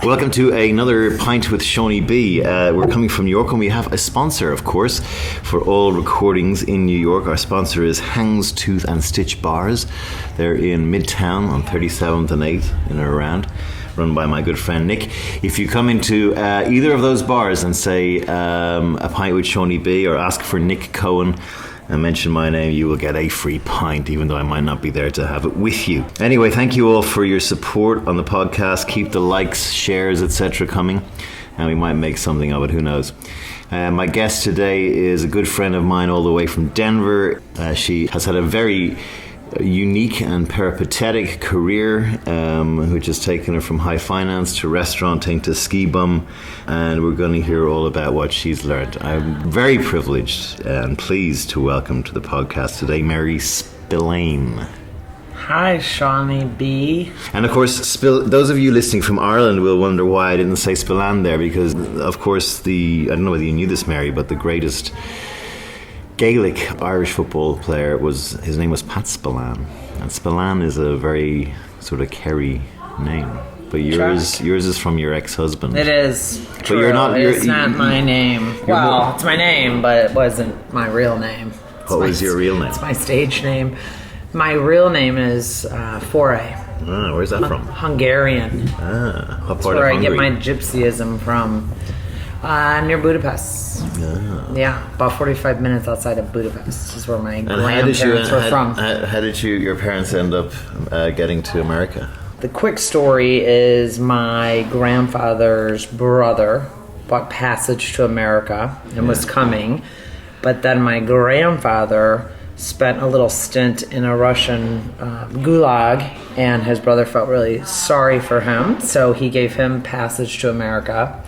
Welcome to another Pint with Seaniebee. We're coming from New York and we have a sponsor, of course, for all recordings in New York. Our sponsor is Hangs, Tooth and Stitch Bars. They're in Midtown on 37th and 8th in and around, run by my good friend Nick. If you come into either of those bars and say a pint with Seaniebee or ask for Nick Cohen and mention my name, you will get a free pint, even though I might not be there to have it with you. Anyway, thank you all for your support on the podcast. Keep the likes, shares, etc. coming, and we might make something of it, who knows. My guest today is a good friend of mine all the way from Denver. She has had a very unique and peripatetic career, which has taken her from high finance to restauranting to ski bum, and we're going to hear all about what she's learned. I'm very privileged and pleased to welcome to the podcast today Mary Spillane. Hi, Seaniebee. And of course, those of you listening from Ireland will wonder why I didn't say Spillane there, because of course I don't know whether you knew this, Mary, but the greatest Gaelic Irish football player his name was Pat Spillane, and Spillane is a very sort of Kerry name. But yours is from your ex-husband. It is true. But it's not my name. Well, it's my name, but it wasn't my real name. What was your real name? It's my stage name. My real name is Foray. Ah, where's that from? Hungarian. Ah, what That's part where of Hungary? I get my gypsyism from. Near Budapest. Ah. Yeah, about 45 minutes outside of Budapest is where my grandparents were from. How did your parents end up getting to America? The quick story is my grandfather's brother bought passage to America and was coming, but then my grandfather spent a little stint in a Russian gulag, and his brother felt really sorry for him, so he gave him passage to America.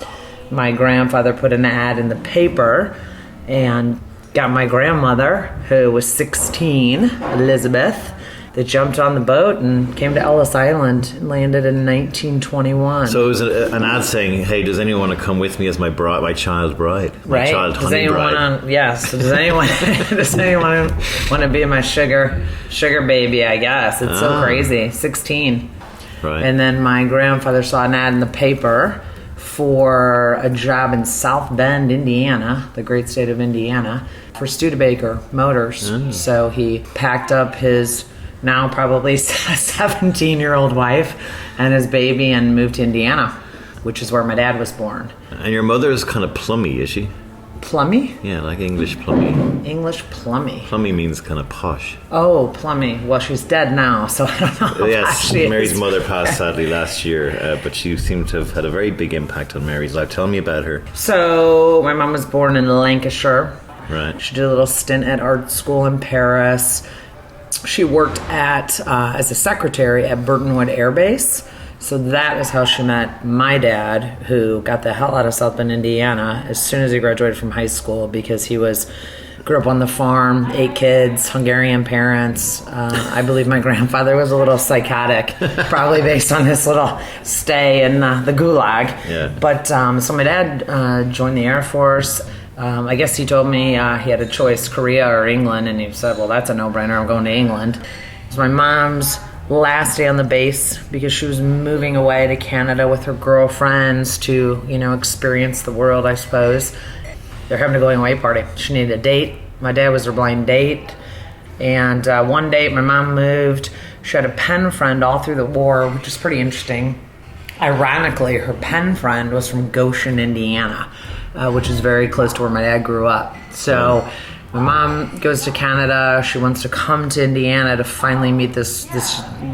My grandfather put an ad in the paper and got my grandmother, who was 16, Elizabeth. They jumped on the boat and came to Ellis Island and landed in 1921. So it was an ad saying, "Hey, does anyone want to come with me as my child's bride, my right? child Does honey anyone bride?" Yes. Does anyone want to be my sugar baby? I guess it's so crazy. 16, Right. and then my grandfather saw an ad in the paper for a job in South Bend, Indiana, the great state of Indiana, for Studebaker Motors. So he packed up his now probably 17-year-old wife and his baby and moved to Indiana, which is where my dad was born. And your mother is kind of plummy, is she? Plummy? Yeah, like English plummy. English plummy. Plummy means kind of posh. Oh, plummy. Well, she's dead now, so I don't know how Yes, posh she Mary's is. mother passed sadly last year, but she seemed to have had a very big impact on Mary's life. Tell me about her. So my mom was born in Lancashire. Right. She did a little stint at art school in Paris. She worked as a secretary at Burtonwood Air Base. So that is how she met my dad, who got the hell out of South Bend, Indiana, as soon as he graduated from high school, because he grew up on the farm, 8 kids, Hungarian parents. I believe my grandfather was a little psychotic, probably based on his little stay in the gulag. Yeah. But so my dad joined the Air Force. I guess he told me he had a choice, Korea or England, and he said, well, that's a no-brainer, I'm going to England. It was my mom's last day on the base because she was moving away to Canada with her girlfriends to, experience the world, I suppose. They're having a going-away party. She needed a date. My dad was her blind date. And one date, my mom moved. She had a pen friend all through the war, which is pretty interesting. Ironically, her pen friend was from Goshen, Indiana, which is very close to where my dad grew up. So my mom goes to Canada. She wants to come to Indiana to finally meet this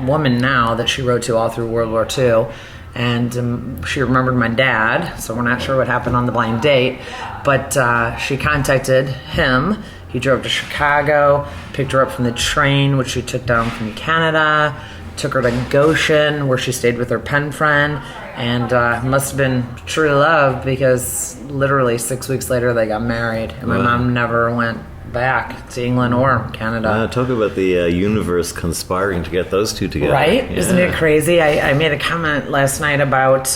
woman now that she wrote to all through World War II. And she remembered my dad, so we're not sure what happened on the blind date. But she contacted him. He drove to Chicago, picked her up from the train, which she took down from Canada, took her to Goshen, where she stayed with her pen friend, and must have been true love, because literally 6 weeks later they got married, and my mom never went back to England or Canada. Talk about the universe conspiring to get those two together. Right? Yeah. Isn't it crazy? I made a comment last night about,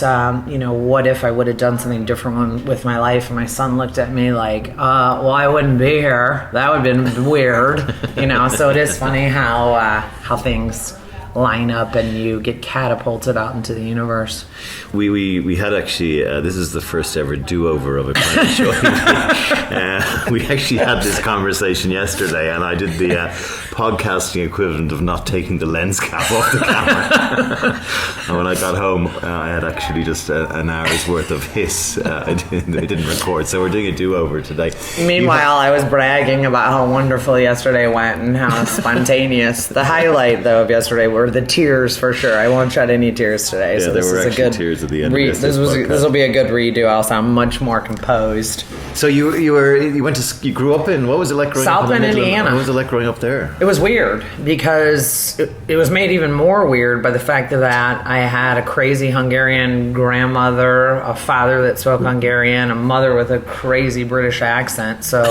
what if I would have done something different with my life, and my son looked at me like, well, I wouldn't be here. That would have been weird. So it is funny how things line up and you get catapulted out into the universe. We had actually, this is the first ever do-over of a Pint With Seaniebee. We actually had this conversation yesterday, and I did the podcasting equivalent of not taking the lens cap off the camera. And when I got home, I had actually just an hour's worth of hiss. I didn't record, so we're doing a do-over today. Meanwhile, I was bragging about how wonderful yesterday went and how spontaneous. The highlight, though, of yesterday were the tears, for sure. I won't shed any tears today. Yeah, so there this were is actually a good tears at the end of this This will be a good redo. I'll sound much more composed. So you grew up in, what was it like growing up in South Bend, Indiana. What was it like growing up there? It was weird because it was made even more weird by the fact that I had a crazy Hungarian grandmother, a father that spoke Hungarian, a mother with a crazy British accent. So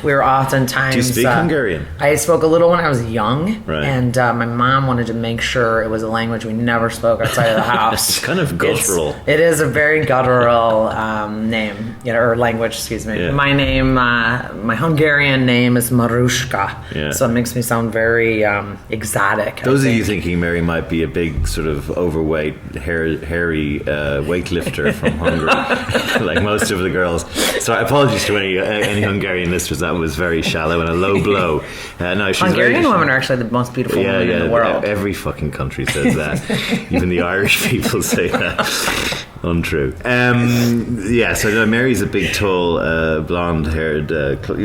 we were oftentimes... Do you speak Hungarian? I spoke a little when I was young, right. And my mom wanted to make sure it was a language we never spoke outside of the house. It's kind of guttural. It is a very guttural name, or language, excuse me. Yeah. My name, my Hungarian name is Marushka, so it makes me sound very exotic. Those of you thinking Mary might be a big sort of overweight, hairy weightlifter from Hungary, like most of the girls. Sorry, apologies to any Hungarian listeners. That was very shallow and a low blow. No, Hungarian women are actually the most beautiful women in the world. Every fucking country says that. Even the Irish people say that. Untrue. So Mary's a big, tall, blonde-haired.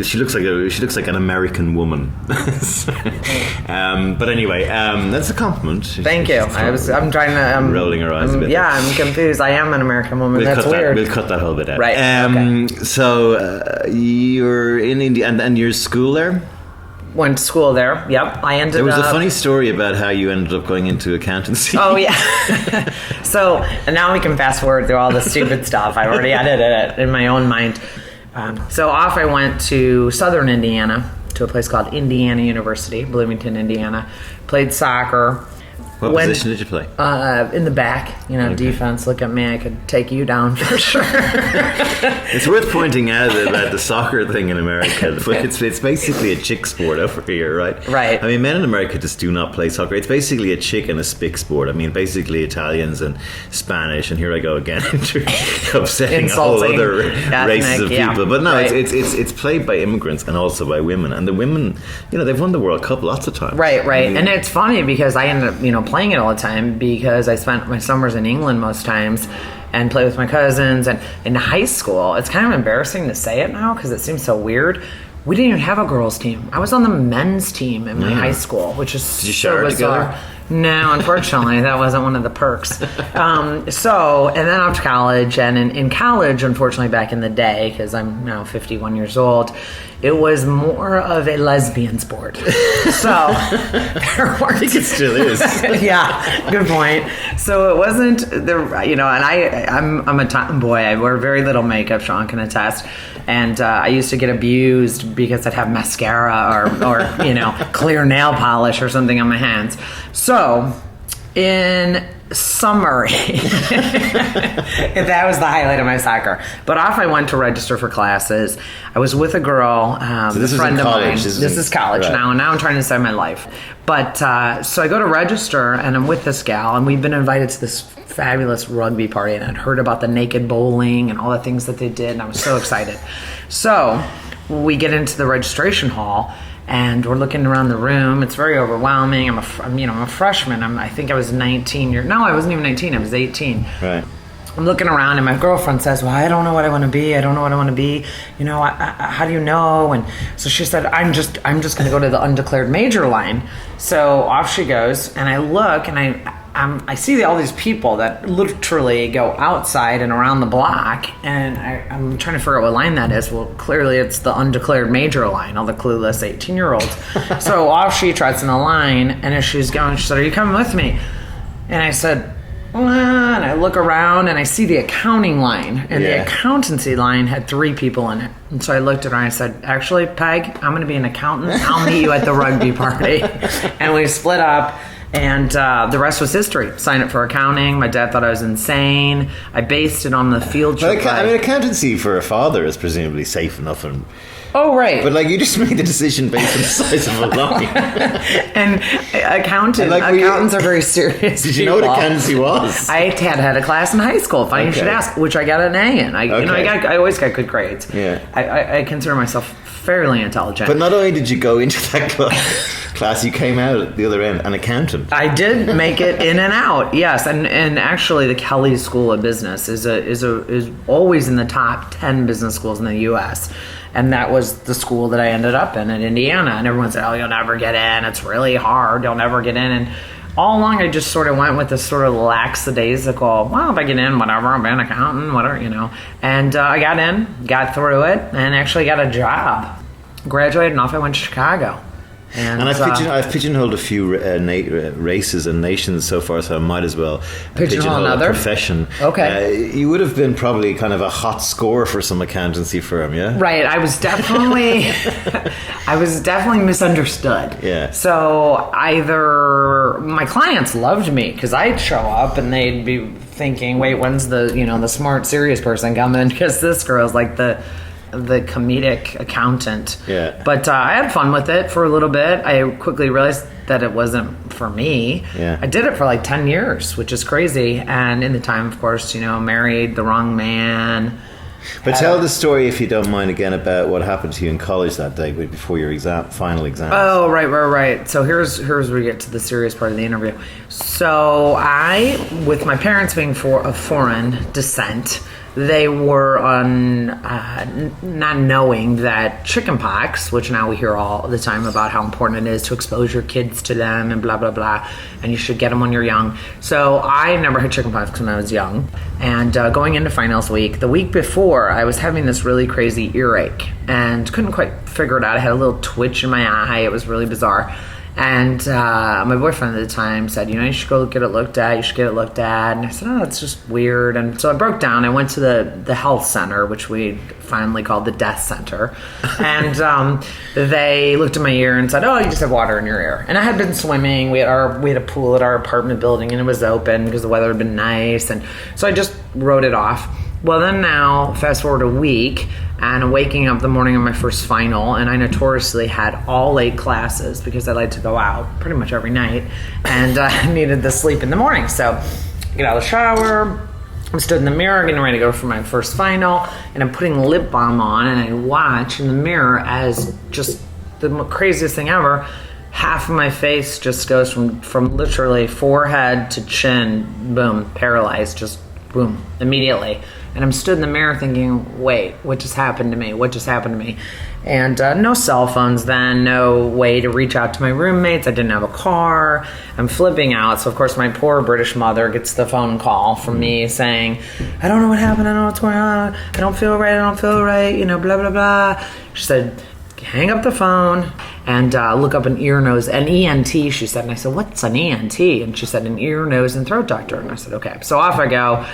She looks like an American woman. But anyway, that's a compliment. Thank you. I'm trying to. Rolling her eyes a bit. Yeah, I'm confused. I am an American woman. That's weird. We'll cut that whole bit out. Right. Okay. So you're in India, and your school there. Went to school there. Yep. I ended up... There was a funny story about how you ended up going into accountancy. Oh, yeah. So, and now we can fast forward through all the stupid stuff. I've already edited it in my own mind. So off I went to southern Indiana, to a place called Indiana University, Bloomington, Indiana. Played soccer. What position did you play? In the back, defense. Look at me, I could take you down for sure. It's worth pointing out about the soccer thing in America. It's basically a chick sport over here, right? Right. I mean, men in America just do not play soccer. It's basically a chick and a spick sport. I mean, basically Italians and Spanish, and here I go again, upsetting a whole other races of people. But no, right. it's played by immigrants and also by women, and the women, they've won the World Cup lots of times. Right. And it's funny because I ended up, playing it all the time because I spent my summers in England most times and play with my cousins. And in high school, it's kind of embarrassing to say it now because it seems so weird. We didn't even have a girls' team. I was on the men's team in my high school, which is Did you share it together? No, unfortunately, that wasn't one of the perks. And then off to college. And in college, unfortunately, back in the day, because I'm now 51 years old, it was more of a lesbian sport. So there weren't... I think it still is. Yeah, good point. So it wasn't and I'm a tomboy. I wear very little makeup, Sean can attest. And I used to get abused because I'd have mascara or clear nail polish or something on my hands. So, in summary, that was the highlight of my soccer. But off I went to register for classes. I was with a girl, so this a friend is of college. mine. This is college now, and now I'm trying to decide my life. But so I go to register, and I'm with this gal, and we've been invited to this fabulous rugby party, and I'd heard about the naked bowling and all the things that they did, and I was so excited. So we get into the registration hall, and we're looking around the room. It's very overwhelming. I'm a freshman. I think I was 19. No, I wasn't even 19. I was 18. Right. I'm looking around, and my girlfriend says, "Well, I don't know what I want to be. I don't know what I want to be. How do you know?" And so she said, "I'm just going to go to the undeclared major line." So off she goes, and I look, and I see all these people that literally go outside and around the block, and I'm trying to figure out what line that is. Well, clearly it's the undeclared major line, all the clueless 18-year-olds. So off she trots in a line, and as she's going, she said, "Are you coming with me?" And I said, "Well," and I look around, and I see the accounting line, and the accountancy line had 3 people in it. And so I looked at her, and I said, "Actually, Peg, I'm going to be an accountant. I'll meet you at the rugby party." And we split up. And the rest was history. Signed up for accounting. My dad thought I was insane. I based it on the field trip. Accountancy for a father is presumably safe enough and Oh, right. But like you just made the decision based on the size of a line. And accountants are very serious. Did you know what accountancy was? I had a class in high school, funny you should ask, which I got an A in. I always got good grades. Yeah. I consider myself fairly intelligent. But not only did you go into that class, you came out at the other end an accountant. I did make it in and out, yes. And actually, the Kelley School of Business is always in the top 10 business schools in the U.S. And that was the school that I ended up in Indiana. And everyone said, "Oh, you'll never get in. It's really hard. You'll never get in." And all along, I just sort of went with this sort of lackadaisical, well, if I get in, whatever, I'm an accountant, whatever, And I got in, got through it, and actually got a job. Graduated, and off I went to Chicago. And I've pigeonholed a few races and nations so far, so I might as well pigeonhole a profession. Okay. You would have been probably kind of a hot score for some accountancy firm, yeah? Right. I was definitely misunderstood. Yeah. So either my clients loved me because I'd show up and they'd be thinking, wait, when's the smart, serious person coming? Because this girl's like the comedic accountant. Yeah. But I had fun with it for a little bit. I quickly realized that it wasn't for me. Yeah. I did it for like 10 years, which is crazy. And in the time, of course, married the wrong man. But tell the story, if you don't mind, again about what happened to you in college that day before your final exam. Oh, right. So here's where we get to the serious part of the interview. So I, with my parents being of foreign descent, they were not knowing that chickenpox, which now we hear all the time about how important it is to expose your kids to them and blah, blah, blah, and you should get them when you're young. So I never had chickenpox when I was young. And going into finals week, the week before, I was having this really crazy earache and couldn't quite figure it out. I had a little twitch in my eye. It was really bizarre. And my boyfriend at the time said, you should go get it looked at. You should get it looked at. And I said, oh, it's just weird. And so I broke down. I went to the health center, which we finally called the death center. And they looked at my ear and said, oh, you just have water in your ear. And I had been swimming. We had a pool at our apartment building, and it was open because the weather had been nice. And so I just wrote it off. Well, then now, fast forward a week, and waking up the morning of my first final, and I notoriously had all late classes because I like to go out pretty much every night, and I needed the sleep in the morning. So I get out of the shower, I stood in the mirror getting ready to go for my first final, and I'm putting lip balm on, and I watch in the mirror as just the craziest thing ever. Half of my face just goes from literally forehead to chin, boom, paralyzed, just boom, immediately. And I'm stood in the mirror thinking, wait, what just happened to me? What just happened to me? And no cell phones then, no way to reach out to my roommates. I didn't have a car. I'm flipping out. So, of course, my poor British mother gets the phone call from me saying, I don't know what happened. I don't know what's going on. I don't feel right. Blah, blah, blah. She said, hang up the phone and look up an ear, nose, an ENT, she said. And I said, what's an ENT? And she said, an ear, nose, and throat doctor. And I said, okay. So off I go.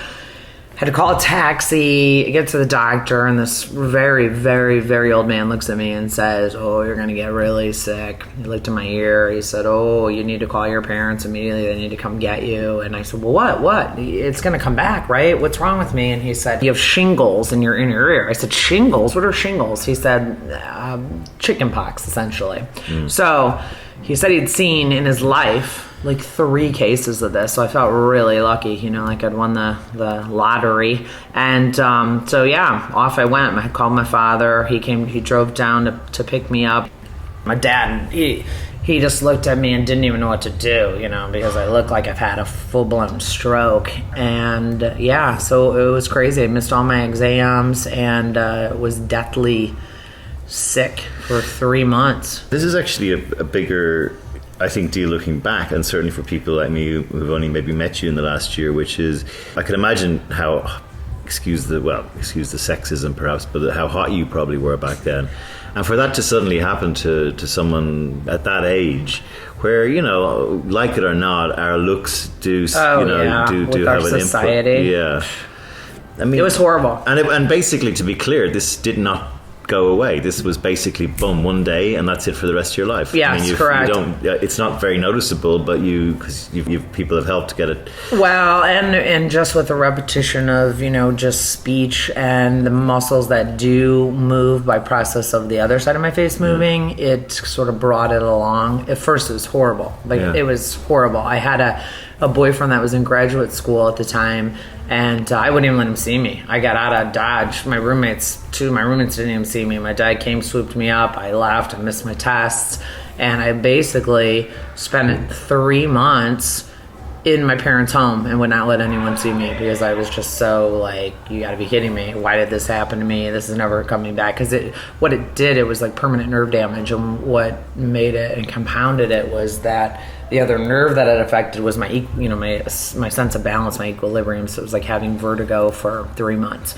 Had to call a taxi, get to the doctor, and this very, very, very old man looks at me and says, oh, you're going to get really sick. He looked in my ear. He said, oh, you need to call your parents immediately. They need to come get you. And I said, well, what? It's going to come back, right? What's wrong with me? And he said, you have shingles in your inner ear. I said, shingles? What are shingles? He said, chickenpox, essentially. So he said he'd seen in his life like 3 cases of this, so I felt really lucky, like I'd won the lottery. And so yeah, off I went. I called my father. He drove down to pick me up. My dad, he just looked at me and didn't even know what to do, because I look like I've had a full-blown stroke. And yeah, so it was crazy. I missed all my exams and was deathly sick for 3 months. This is actually a bigger, I think, deal looking back, and certainly for people like me who've only maybe met you in the last year, which is, I can imagine how, excuse the sexism perhaps, but how hot you probably were back then. And for that to suddenly happen to someone at that age, where, like it or not, our looks do have an society. input. Yeah. I mean, it was horrible. And basically, to be clear, this did not go away. This was basically boom, one day, and that's it for the rest of your life. Yes, correct. It's not very noticeable, but because people have helped to get it. Well, and just with the repetition of just speech and the muscles that do move by process of the other side of my face moving, it sort of brought it along. At first, it was horrible. It was horrible. I had a boyfriend that was in graduate school at the time, and I wouldn't even let him see me. I got out of Dodge. My roommates didn't even see me. My dad came, swooped me up. I left. I missed my tests. And I basically spent 3 months in my parents' home and would not let anyone see me because I was just so like, you got to be kidding me. Why did this happen to me? This is never coming back. Because what it did, it was like permanent nerve damage. And what made it and compounded it was that the other nerve that it affected was my sense of balance, my equilibrium. So it was like having vertigo for 3 months.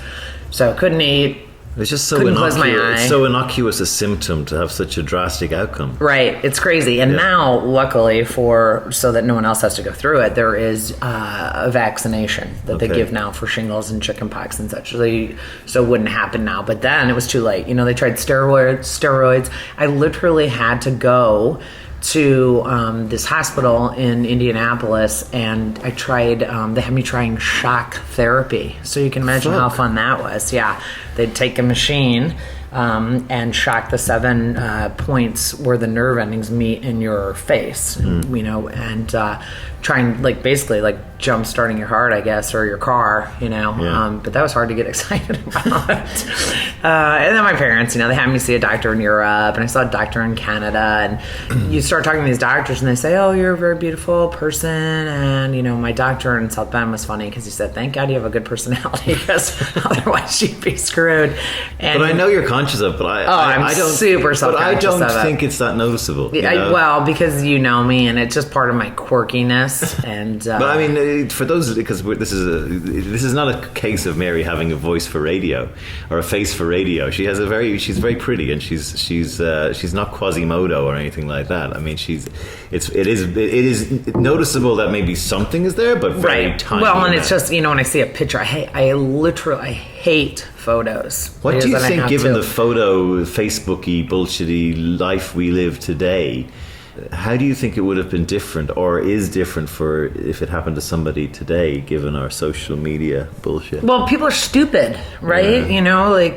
So I couldn't eat. It's just so innocuous. It's so innocuous a symptom to have such a drastic outcome. Right, it's crazy. And now, luckily, so that no one else has to go through it, there is a vaccination that they give now for shingles and chickenpox and such. So it wouldn't happen now. But then it was too late. They tried steroids. I literally had to go to this hospital in Indianapolis, and I tried. They had me trying shock therapy, so you can imagine how fun that was. Yeah, they'd take a machine and shock the 7 points where the nerve endings meet in your face, and trying basically jump starting your heart, I guess, or your car, but that was hard to get excited about. And then my parents, they had me see a doctor in Europe, and I saw a doctor in Canada, and you start talking to these doctors, and they say, oh, you're a very beautiful person, and my doctor in South Bend was funny because he said, thank God you have a good personality, because otherwise you'd be screwed. And but I know you're conscious of, but I'm don't super self-conscious But I don't of think it's that noticeable. Well, because you know me, and it's just part of my quirkiness. And but I mean, for those, because this is not a case of Mary having a voice for radio or a face for radio. She's very pretty, and she's not Quasimodo or anything like that. I mean, it is noticeable that maybe something is there, but very tiny. Well, and it's just when I see a picture, I hate photos. What do you think, given the photo Facebooky bullshitty life we live today? How do you think it would have been different, or is different, for if it happened to somebody today, given our social media bullshit? Well, people are stupid, right? Yeah.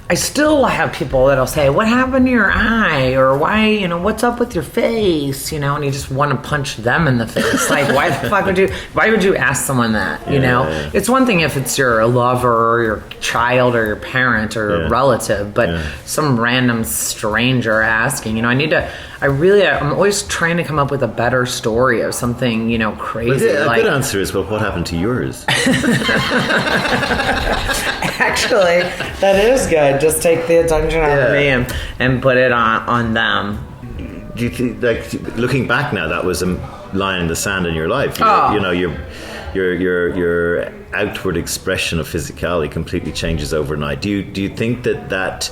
I still have people that'll say, what happened to your eye? Or why, what's up with your face? And you just want to punch them in the face. Why the fuck why would you ask someone that? Yeah. It's one thing if it's your lover or your child or your parent or a relative, but some random stranger asking, I'm always trying to come up with a better story of something, crazy. A good answer is, well, what happened to yours? Actually, that is good. Just take the attention out of me and put it on them. Do you think, looking back now, that was a line in the sand in your life? Your outward expression of physicality completely changes overnight. Do you think that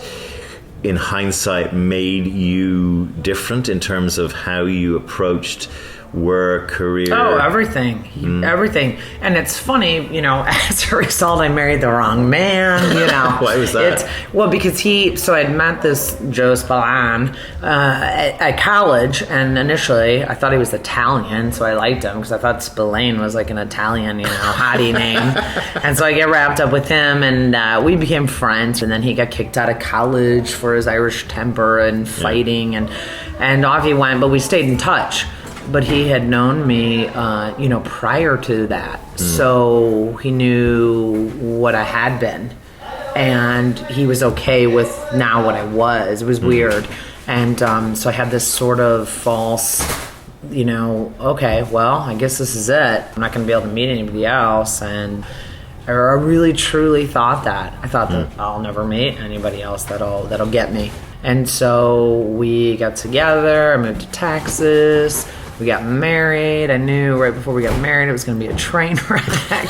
in hindsight made you different in terms of how you approached work, career? Oh, everything. And it's funny, as a result, I married the wrong man, Why was that? Because I'd met this Joe Spillane at college, and initially I thought he was Italian, so I liked him because I thought Spillane was like an Italian, hottie name. And so I get wrapped up with him, and we became friends, and then he got kicked out of college for his Irish temper and fighting, and off he went, but we stayed in touch. But he had known me, prior to that. So he knew what I had been. And he was okay with now what I was. It was weird. And so I had this sort of false, okay, well, I guess this is it. I'm not going to be able to meet anybody else. And I really, truly thought that. I thought that I'll never meet anybody else that'll get me. And so we got together. I moved to Texas. We got married. I knew right before we got married it was going to be a train wreck.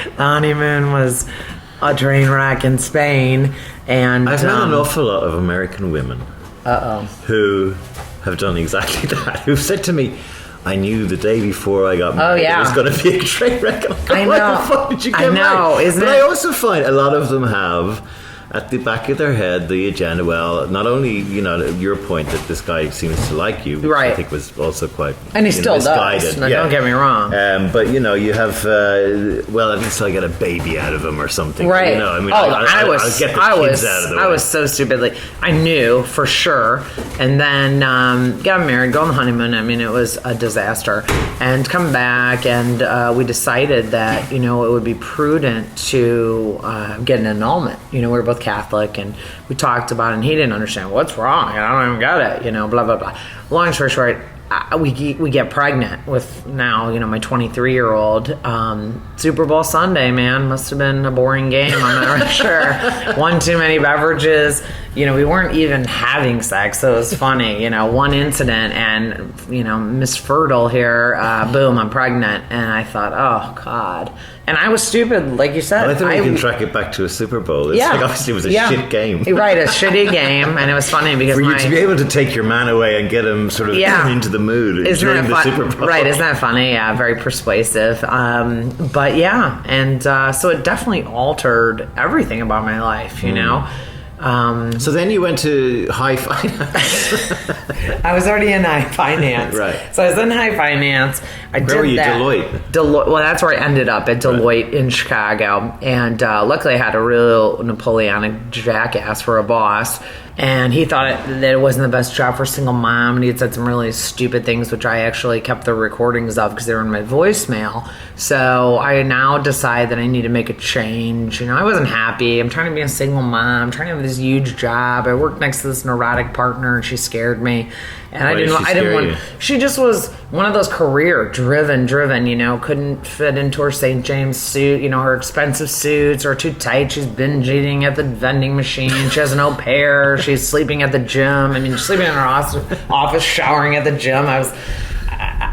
The honeymoon was a train wreck in Spain. And I've met an awful lot of American women who have done exactly that, who've said to me, I knew the day before I got married it was going to be a train wreck. I know. Why the fuck did you get married? Isn't but it? I also find a lot of them have at the back of their head the agenda. Well, not only your point that this guy seems to like you, which I think was also quite and he still does. No, don't get me wrong. But you have at least I get a baby out of him or something. Right. I'll get the kids out of the way. I was so stupidly. I knew for sure, and then got married, go on the honeymoon. I mean, it was a disaster, and come back, and we decided that it would be prudent to get an annulment. We were both Catholic, and we talked about it, and he didn't understand what's wrong. I don't even get it. Blah blah blah. Long story short, we get pregnant with now my 23-year-old. Super Bowl Sunday, man, must have been a boring game. I'm not really sure. One too many beverages. We weren't even having sex, so it was funny. One incident, and Miss Fertile here, boom, I'm pregnant, and I thought, oh God. And I was stupid, like you said. Well, I think we can track it back to a Super Bowl. It's obviously it was a shit game. Right, a shitty game, and it was funny because for you to be able to take your man away and get him sort of into the mood during the Super Bowl. Right, isn't that funny? Yeah, very persuasive. But yeah, and so it definitely altered everything about my life, So then you went to high finance. I was already in high finance. Right. So I was in high finance. Where were you, Deloitte? Well, that's where I ended up, at Deloitte in Chicago. And luckily I had a real Napoleonic jackass for a boss. And he thought that it wasn't the best job for a single mom. And he had said some really stupid things, which I actually kept the recordings of because they were in my voicemail. So I now decide that I need to make a change. I wasn't happy. I'm trying to be a single mom. I'm trying to have this huge job. I worked next to this neurotic partner, and she scared me. And I didn't want. She just was one of those career driven. Couldn't fit into her St. James suit. Her expensive suits are too tight. She's binge eating at the vending machine. She has an au pair. She's sleeping at the gym. Sleeping in her office, showering at the gym.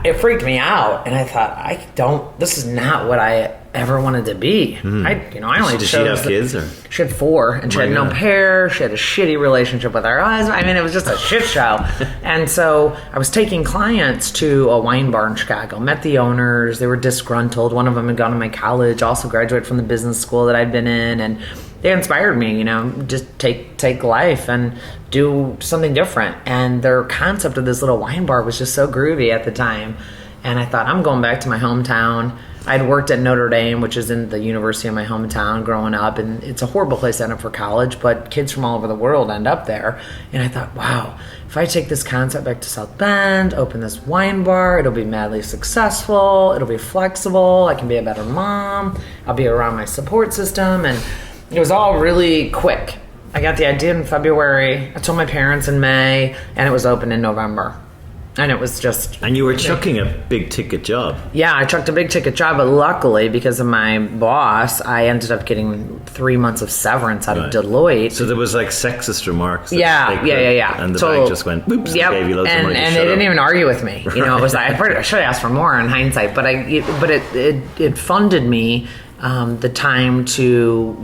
It freaked me out, and I thought, this is not what I ever wanted to be. I only Did she have kids? Or? She had 4, and she had no pair. She had a shitty relationship with her husband. It was just a shit show. And so I was taking clients to a wine bar in Chicago. Met the owners. They were disgruntled. One of them had gone to my college, also graduated from the business school that I'd been in, and they inspired me, just take life and do something different. And their concept of this little wine bar was just so groovy at the time. And I thought, I'm going back to my hometown. I'd worked at Notre Dame, which is in the university of my hometown growing up, and it's a horrible place to end up for college, but kids from all over the world end up there. And I thought, wow, if I take this concept back to South Bend, open this wine bar, it'll be madly successful, it'll be flexible, I can be a better mom, I'll be around my support system, and it was all really quick. I got the idea in February, I told my parents in May, and it was open in November. And it was just... And you were chucking a big-ticket job. Yeah, I chucked a big-ticket job, but luckily, because of my boss, I ended up getting 3 months of severance out of Deloitte. So there was, sexist remarks. Yeah. And the bank just went, oops, gave you loads of money and they didn't even argue with me. It was I should have asked for more in hindsight, but it funded me the time to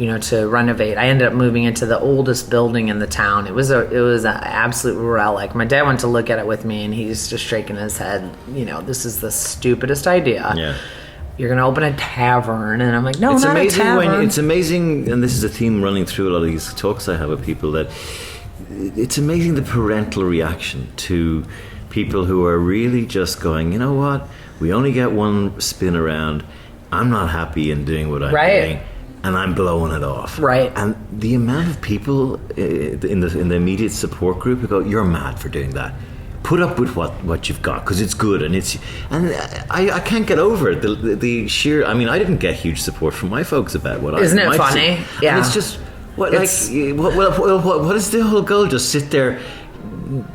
renovate. I ended up moving into the oldest building in the town. It was an absolute relic. My dad went to look at it with me, and he's just shaking his head. This is the stupidest idea. Yeah. You're going to open a tavern, and I'm like, no, it's not amazing a tavern. It's amazing, and this is a theme running through a lot of these talks I have with people, that it's amazing the parental reaction to people who are really just going, you know what, we only get one spin around. I'm not happy in doing what I'm doing, and I'm blowing it off. Right. And the amount of people in the immediate support group who go, "You're mad for doing that. Put up with what you've got because it's good." And I can't get over it. The sheer. I didn't get huge support from my folks about what. Isn't it funny? Yeah. And it's just what is the whole goal? Just sit there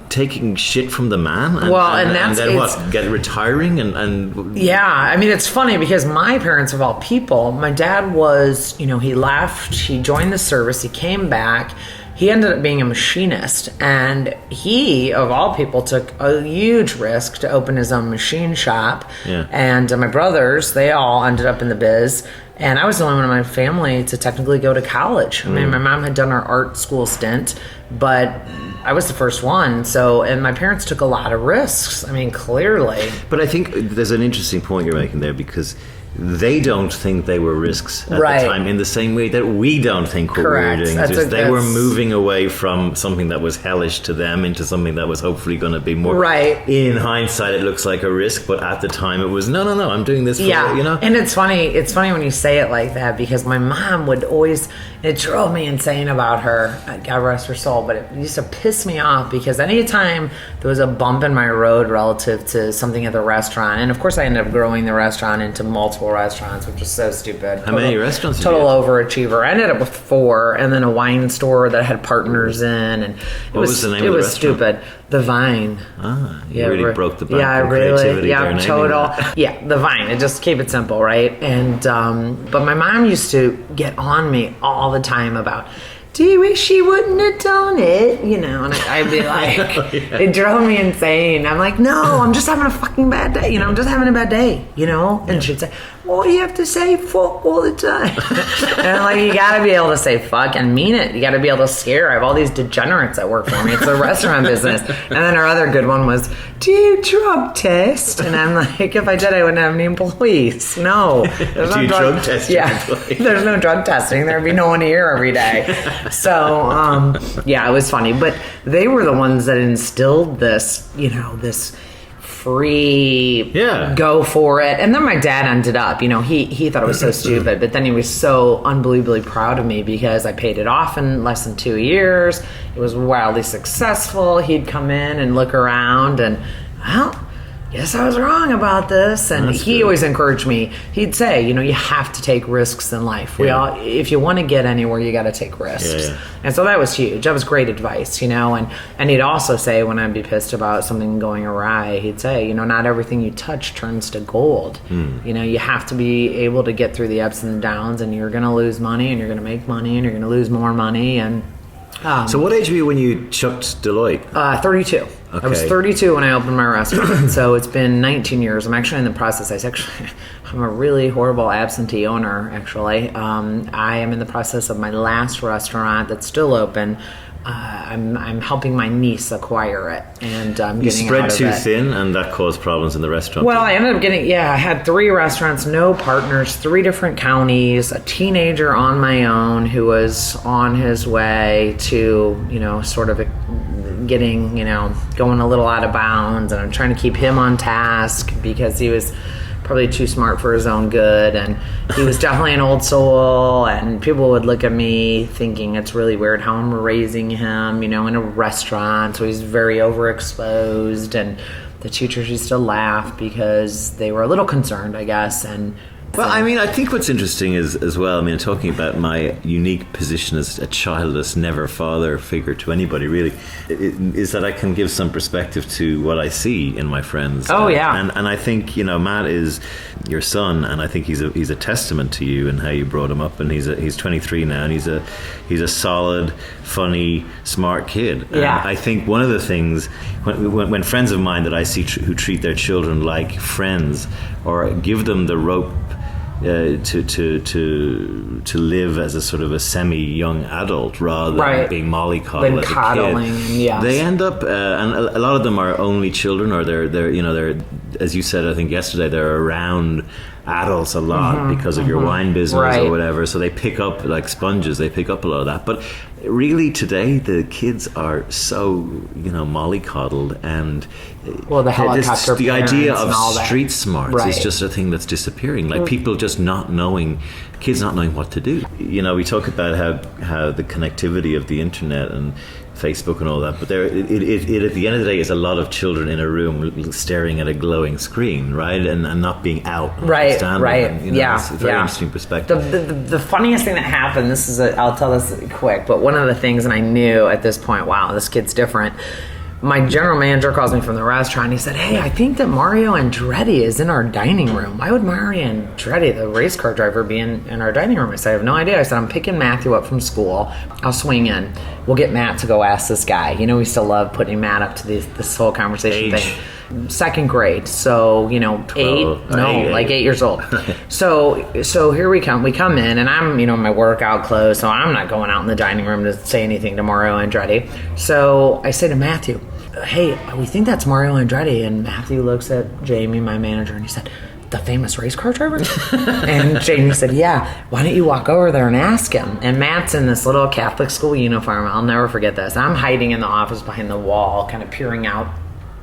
taking shit from the man, and then get retiring and yeah. It's funny because my parents, of all people, my dad was, he left, he joined the service, he came back, he ended up being a machinist, and he, of all people, took a huge risk to open his own machine shop. Yeah. And my brothers, they all ended up in the biz. And I was the only one in my family to technically go to college. My mom had done her art school stint, but I was the first one. And my parents took a lot of risks. Clearly. But I think there's an interesting point you're making there, because they don't think they were risks at the time in the same way that we don't think what we were doing. They were moving away from something that was hellish to them into something that was hopefully going to be more. Right. In hindsight, it looks like a risk, but at the time it was, no, I'm doing this for you know? And it's funny when you say it like that, because my mom would always, it drove me insane about her, God rest her soul, but it used to piss me off because anytime there was a bump in my road relative to something at the restaurant, and of course I ended up growing the restaurant into multiple restaurants, which is so stupid. How many restaurants? Total overachiever. I ended up with 4, and then a wine store that had partners in, and what was the name of the restaurant? Stupid. The Vine. You really broke the bank. Yeah, creativity. Yeah, total. Yeah, the Vine. It just keep it simple, right? And but my mom used to get on me all the time about, do you wish she wouldn't have done it? You know, and I'd be like, it drove me insane. I'm like, no, I'm just having a fucking bad day. You know, I'm just having a bad day, you know? And she'd say, well, you have to say fuck all the time. And I'm like, you gotta be able to say fuck and mean it. You gotta be able to scare. I have all these degenerates that work for me. It's a restaurant business. And then our other good one was, do you drug test? And I'm like, if I did, I wouldn't have any employees. No. There's no drug test? Yeah. There's no drug testing. There'd be no one here every day. So, it was funny. But they were the ones that instilled this, you know, this free, go for it. And then my dad ended up, you know, he thought it was so stupid, but then he was so unbelievably proud of me because I paid it off in less than 2 years. It was wildly successful. He'd come in and look around and, well, yes, I was wrong about this. And he always encouraged me. He'd say, you know, you have to take risks in life. If you want to get anywhere, you got to take risks. And so that was huge. That was great advice, you know. And he'd also say, when I'd be pissed about something going awry, he'd say, you know, not everything you touch turns to gold. You know, you have to be able to get through the ups and the downs, and you're going to lose money, and you're going to make money, and you're going to lose more money. And so what age were you when you chucked Deloitte? 32. Okay. I was 32 when I opened my restaurant, so it's been 19 years. I'm actually in the process. I'm a really horrible absentee owner, actually. I am in the process of my last restaurant that's still open. I'm helping my niece acquire it, and I'm getting you spread too thin, and that caused problems in the restaurant. Well, I ended up I had 3 restaurants, no partners, 3 different counties, a teenager on my own who was on his way to, you know, sort of getting, you know, going a little out of bounds, and I'm trying to keep him on task because he was probably too smart for his own good, and he was definitely an old soul, and people would look at me thinking it's really weird how I'm raising him, you know, in a restaurant, so he's very overexposed, and the teachers used to laugh because they were a little concerned, I guess. And well, I mean, I think what's interesting is, as well, I mean, talking about my unique position as a childless, never father figure to anybody, really, is that I can give some perspective to what I see in my friends. And I think, you know, Matt is your son, and I think he's a testament to you and how you brought him up. And he's 23 now, and he's a solid, funny, smart kid. And I think one of the things when friends of mine that I see who treat their children like friends or give them the rope to live as a sort of a semi-young adult rather than being mollycoddled as a kid. They end up, and a lot of them are only children, or they're you know, they're, as you said, I think yesterday, they're around adults a lot because of your wine business or whatever, so they pick up like sponges. They pick up a lot of that. But really today the kids are so, you know, mollycoddled, and the helicopter the idea of street smarts is just a thing that's disappearing. Like people just not knowing, kids not knowing what to do. You know, we talk about how the connectivity of the internet and Facebook and all that, but it at the end of the day is a lot of children in a room staring at a glowing screen, right, and not being out, right. And, you know, it's a very interesting perspective. The funniest thing that happened, I'll tell this quick, but one of the things, and I knew at this point, wow, this kid's different. My general manager calls me from the restaurant. He said, hey, I think that Mario Andretti is in our dining room. Why would Mario Andretti, the race car driver, be in our dining room? I said, I have no idea. I said, I'm picking Matthew up from school. I'll swing in. We'll get Matt to go ask this guy. You know, we still love putting Matt up to this whole conversation thing. 2nd grade, so, you know, 8 years old. So here we come. We come in, and I'm, you know, in my workout clothes, so I'm not going out in the dining room to say anything to Mario Andretti. So I say to Matthew, hey, we think that's Mario Andretti. And Matthew looks at Jamie, my manager, and he said, the famous race car driver? And Jamie said, yeah, why don't you walk over there and ask him? And Matt's in this little Catholic school uniform. I'll never forget this. I'm hiding in the office behind the wall, kind of peering out.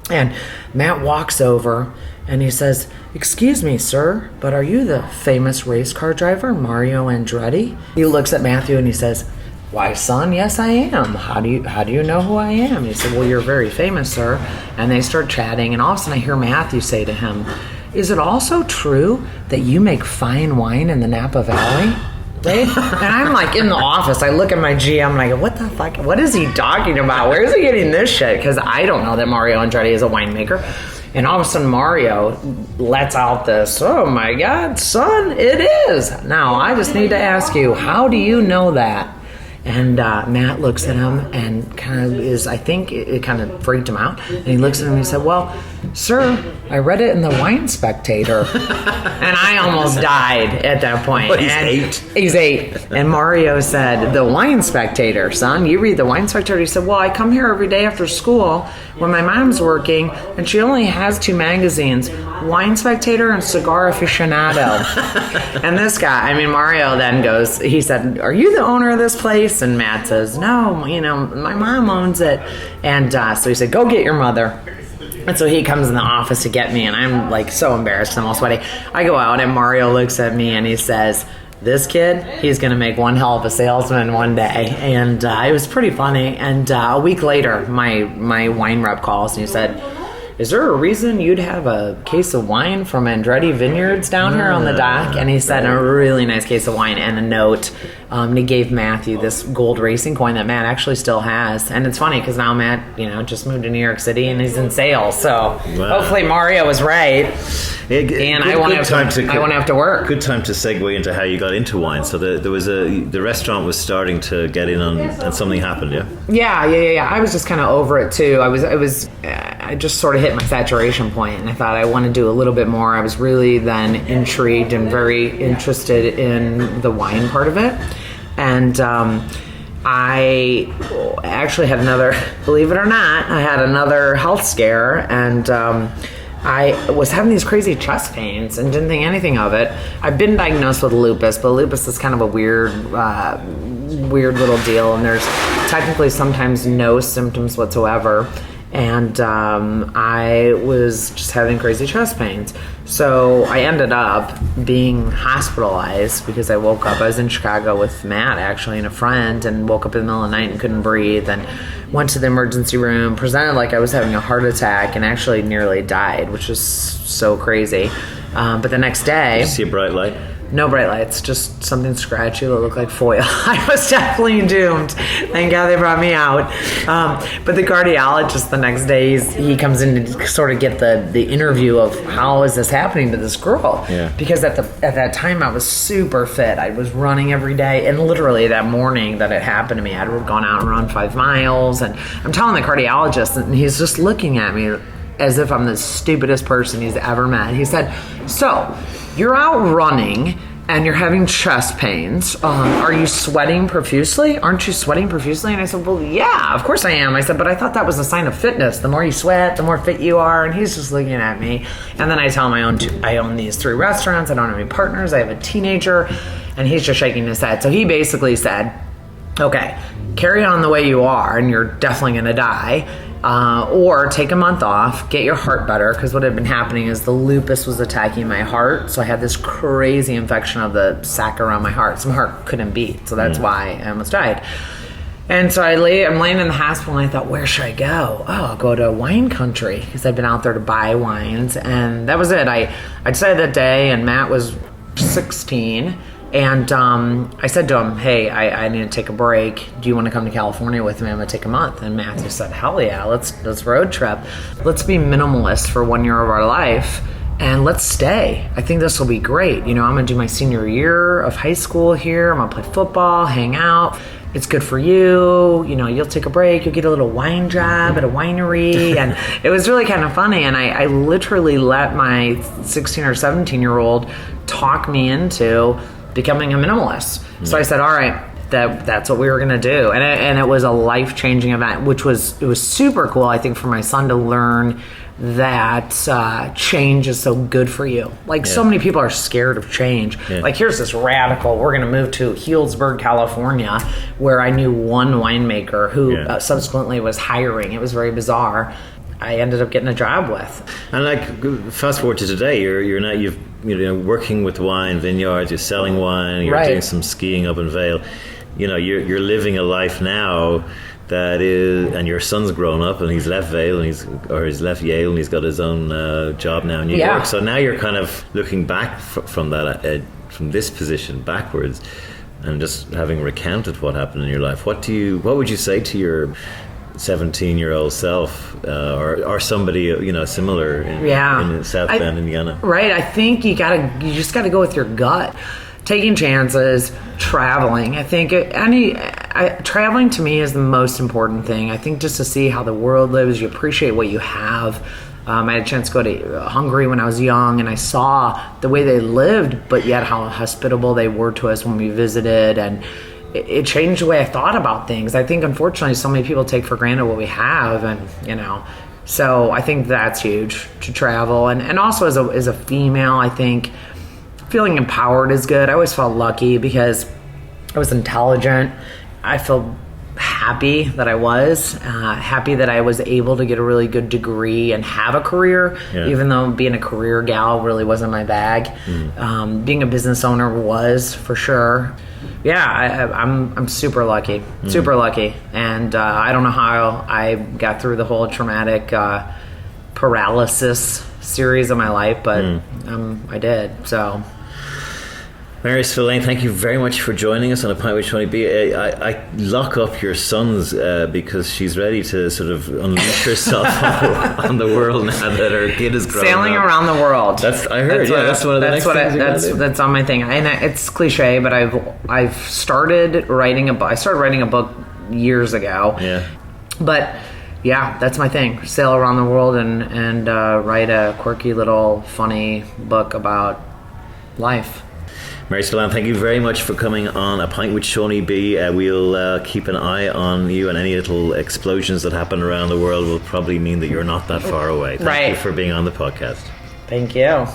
And Matt walks over and he says, excuse me, sir, but are you the famous race car driver, Mario Andretti? He looks at Matthew and he says, why, son, yes, I am. How do you know who I am? He said, well, you're very famous, sir. And they start chatting, and all of a sudden I hear Matthew say to him, is it also true that you make fine wine in the Napa Valley? Right? And I'm like in the office. I look at my GM and I go, what the fuck? What is he talking about? Where is he getting this shit? Because I don't know that Mario Andretti is a winemaker. And all of a sudden Mario lets out this, oh my God, son, it is. Now, I just need to ask you, how do you know that? And Matt looks at him and kind of is, I think it kind of freaked him out. And he looks at him and he said, well, sir, I read it in the Wine Spectator. And I almost died at that point. But he's 8. He's 8. And Mario said, the Wine Spectator, son, you read the Wine Spectator? He said, well, I come here every day after school when my mom's working, and she only has 2 magazines, Wine Spectator and Cigar Aficionado. And this guy, I mean, Mario then goes, he said, are you the owner of this place? And Matt says, no, my mom owns it. And so he said, go get your mother. And so he comes in the office to get me, and I'm like so embarrassed. I'm all sweaty. I go out, and Mario looks at me, and he says, this kid, he's going to make one hell of a salesman one day. And it was pretty funny. And a week later, my wine rep calls, and he said, is there a reason you'd have a case of wine from Andretti Vineyards down here on the dock? And he said, a really nice case of wine and a note. And he gave Matthew this gold racing coin that Matt actually still has. And it's funny because now Matt, just moved to New York City and he's in sales. So hopefully Mario was right. And I won't have to work. Good time to segue into how you got into wine. So the restaurant was starting to get in on, and something happened, yeah? Yeah. I was just kind of over it too. I just sort of hit my saturation point, and I thought I want to do a little bit more. I was really then intrigued and very interested in the wine part of it. And I actually had believe it or not, I had another health scare, and I was having these crazy chest pains and didn't think anything of it. I've been diagnosed with lupus, but lupus is kind of a weird little deal, and there's technically sometimes no symptoms whatsoever. And I was just having crazy chest pains. So I ended up being hospitalized because I woke up. I was in Chicago with Matt, actually, and a friend, and woke up in the middle of the night and couldn't breathe, and went to the emergency room, presented like I was having a heart attack, and actually nearly died, which was so crazy. But the next day... Did you see a bright light? No bright lights, just something scratchy that looked like foil. I was definitely doomed. Thank God they brought me out. But the cardiologist the next day, he comes in to sort of get the interview of how is this happening to this girl. Yeah. Because at that time I was super fit. I was running every day, and literally that morning that it happened to me, I'd gone out and run 5 miles, and I'm telling the cardiologist, and he's just looking at me as if I'm the stupidest person he's ever met. He said, so, you're out running and you're having chest pains. Are you sweating profusely? Aren't you sweating profusely? And I said, well, yeah, of course I am. I said, but I thought that was a sign of fitness. The more you sweat, the more fit you are. And he's just looking at me. And then I tell him I own these 3 restaurants. I don't have any partners. I have a teenager. And he's just shaking his head. So he basically said, okay, carry on the way you are and you're definitely going to die. Or take a month off, get your heart better, because what had been happening is the lupus was attacking my heart, so I had this crazy infection of the sac around my heart. So my heart couldn't beat, so that's why I almost died. And so I'm laying in the hospital, and I thought, where should I go? Oh, I'll go to wine country, because I've been out there to buy wines, and that was it. I decided that day, and Matt was 16, and I said to him, hey, I need to take a break. Do you want to come to California with me? I'm going to take a month. And Matthew said, hell yeah, let's road trip. Let's be minimalist for 1 year of our life, and let's stay. I think this will be great. I'm going to do my senior year of high school here. I'm going to play football, hang out. It's good for you. You'll take a break. You'll get a little wine job at a winery. And it was really kind of funny. And I literally let my 16 or 17-year-old talk me into becoming a minimalist. So I said, all right, that's what we were going to do. And it was a life-changing event, it was super cool, I think, for my son to learn that change is so good for you. Like, so many people are scared of change. Yeah. Like, here's this radical, we're going to move to Healdsburg, California, where I knew one winemaker who subsequently was hiring. It was very bizarre. I ended up getting a job with. And like, fast forward to today, you're now you're working with wine vineyards, you're selling wine, you're doing some skiing up in Vail. You know, you're living a life now that is, and your son's grown up and he's left Vail and he's left Yale and he's got his own job now in New York. So now you're kind of looking back from that from this position backwards, and just having recounted what happened in your life. What would you say to your 17-year-old self, or somebody similar in South Bend, Indiana? Right. I think you just gotta go with your gut. Taking chances, traveling. I think traveling to me is the most important thing. I think just to see how the world lives, you appreciate what you have. I had a chance to go to Hungary when I was young, and I saw the way they lived, but yet how hospitable they were to us when we visited, and it changed the way I thought about things. I think, unfortunately, so many people take for granted what we have, and so I think that's huge, to travel. And also as a female, I think feeling empowered is good. I always felt lucky because I was intelligent. I feel happy that I was able to get a really good degree and have a career, even though being a career gal really wasn't my bag. Being a business owner was, for sure. I'm super lucky, and I don't know how I got through the whole traumatic paralysis series of my life, but I did. So, Mary Spillane, thank you very much for joining us on A Pint With Seaniebee. I lock up your sons because she's ready to sort of unleash herself on the world now that her kid is growing sailing up. around the world. That's one of the next things. That's on my thing. And it's cliche, but I've started writing a book. I started writing a book years ago. Yeah. But yeah, that's my thing. Sail around the world and write a quirky little funny book about life. Mary Spillane, thank you very much for coming on A Pint With Seaniebee. We'll keep an eye on you, and any little explosions that happen around the world will probably mean that you're not that far away. Thank you for being on the podcast. Thank you.